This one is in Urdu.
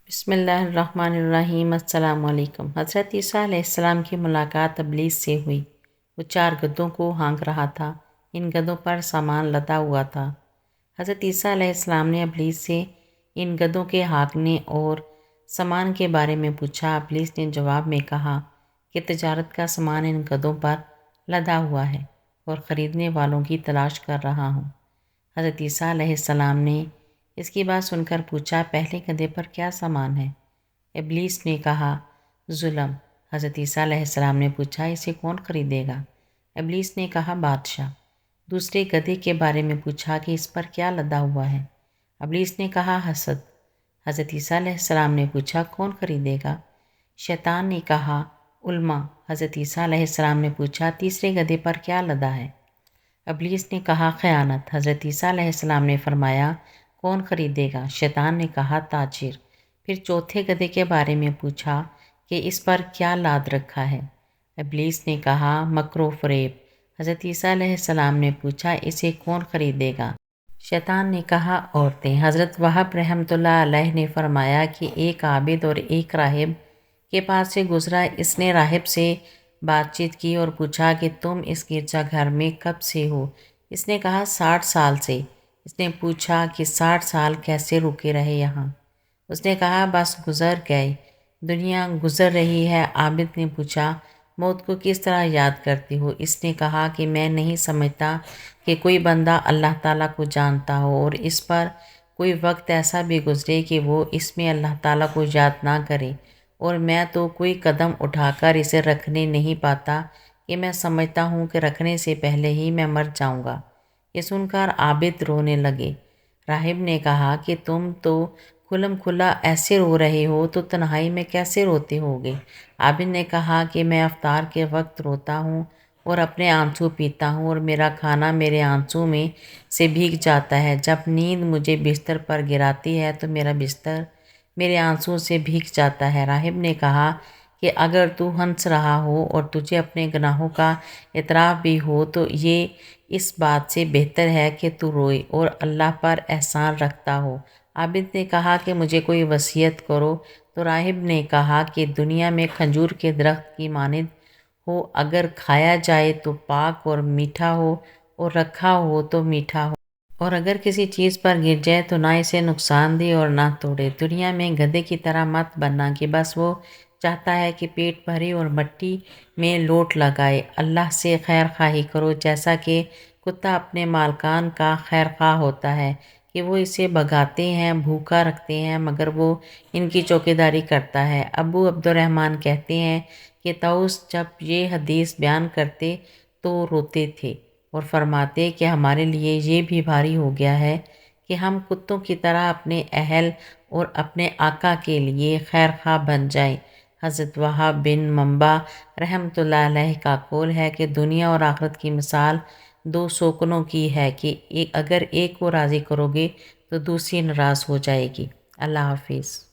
بسم اللہ الرحمن الرحیم۔ السلام علیکم۔ حضرت عیسیٰ علیہ السلام کی ملاقات ابلیس سے ہوئی۔ وہ 4 گدھوں کو ہانک رہا تھا۔ ان گدھوں پر سامان لدا ہوا تھا۔ حضرت عیسیٰ علیہ السلام نے ابلیس سے ان گدھوں کے ہانکنے اور سامان کے بارے میں پوچھا۔ ابلیس نے جواب میں کہا کہ تجارت کا سامان ان گدھوں پر لدا ہوا ہے اور خریدنے والوں کی تلاش کر رہا ہوں۔ حضرت عیسیٰ علیہ السلام نے اس کی بات سن کر پوچھا، پہلے گدھے پر کیا سامان ہے؟ ابلیس نے کہا، ظلم۔ حضرت عیسیٰ علیہ السلام نے پوچھا، اسے کون خریدے گا؟ ابلیس نے کہا، بادشاہ۔ دوسرے گدھے کے بارے میں پوچھا کہ اس پر کیا لدا ہوا ہے؟ ابلیس نے کہا، حسد۔ حضرت عیسیٰ علیہ السلام نے پوچھا، کون خریدے گا؟ شیطان نے کہا، علماء۔ حضرت عیسیٰ علیہ السلام نے پوچھا، تیسرے گدھے پر کیا لدا ہے؟ ابلیس نے کہا، خیانت۔ حضرت عیسیٰ علیہ السلام نے فرمایا، کون خریدے گا؟ شیطان نے کہا، تاجر۔ پھر چوتھے گدھے کے بارے میں پوچھا کہ اس پر کیا لاد رکھا ہے؟ ابلیس نے کہا، مکر و فریب۔ حضرت عیسیٰ علیہ السلام نے پوچھا، اسے کون خریدے گا؟ شیطان نے کہا، عورتیں۔ حضرت وہب رحمۃ اللہ علیہ نے فرمایا کہ ایک عابد اور ایک راہب کے پاس سے گزرا۔ اس نے راہب سے بات چیت کی اور پوچھا کہ تم اس گرجا گھر میں کب سے ہو؟ اس نے کہا، 60 سال سے۔ اس نے پوچھا کہ 60 سال کیسے رکے رہے یہاں؟ اس نے کہا، بس گزر گئے، دنیا گزر رہی ہے۔ عابد نے پوچھا، موت کو کس طرح یاد کرتے ہو؟ اس نے کہا کہ میں نہیں سمجھتا کہ کوئی بندہ اللہ تعالیٰ کو جانتا ہو اور اس پر کوئی وقت ایسا بھی گزرے کہ وہ اس میں اللہ تعالیٰ کو یاد نہ کرے، اور میں تو کوئی قدم اٹھا کر اسے رکھنے نہیں پاتا کہ میں سمجھتا ہوں کہ رکھنے سے پہلے ہی میں مر جاؤں گا۔ یہ سن کر عابد رونے لگے۔ راہب نے کہا کہ تم تو کھلم کھلا ایسے رو رہے ہو تو تنہائی میں کیسے روتے ہوگے؟ عابد نے کہا کہ میں افطار کے وقت روتا ہوں اور اپنے آنسو پیتا ہوں، اور میرا کھانا میرے آنسو میں سے بھیگ جاتا ہے۔ جب نیند مجھے بستر پر گراتی ہے تو میرا بستر میرے آنسو سے بھیگ جاتا ہے۔ راہب نے کہا کہ اگر تو ہنس رہا ہو اور تجھے اپنے گناہوں کا اعتراف بھی ہو تو یہ اس بات سے بہتر ہے کہ تو روئے اور اللہ پر احسان رکھتا ہو۔ عابد نے کہا کہ مجھے کوئی وصیت کرو۔ تو راہب نے کہا کہ دنیا میں کھجور کے درخت کی مانند ہو، اگر کھایا جائے تو پاک اور میٹھا ہو، اور رکھا ہو تو میٹھا ہو، اور اگر کسی چیز پر گر جائے تو نہ اسے نقصان دے اور نہ توڑے۔ دنیا میں گدھے کی طرح مت بننا کہ بس وہ چاہتا ہے کہ پیٹ بھرے اور مٹی میں لوٹ لگائے۔ اللہ سے خیر خواہی کرو، جیسا کہ کتا اپنے مالکان کا خیر خواہ ہوتا ہے کہ وہ اسے بھگاتے ہیں، بھوکا رکھتے ہیں، مگر وہ ان کی چوکیداری کرتا ہے۔ ابو عبد الرحمن کہتے ہیں کہ طاؤس جب یہ حدیث بیان کرتے تو روتے تھے اور فرماتے کہ ہمارے لیے یہ بھی بھاری ہو گیا ہے کہ ہم کتوں کی طرح اپنے اہل اور اپنے آقا کے لیے خیر خواہ بن جائیں۔ حضرت وہب بن منبع رحمۃ اللہ علیہ کا قول ہے کہ دنیا اور آخرت کی مثال 2 شوکنوں کی ہے کہ اگر ایک کو راضی کرو گے تو دوسری ناراض ہو جائے گی۔ اللہ حافظ۔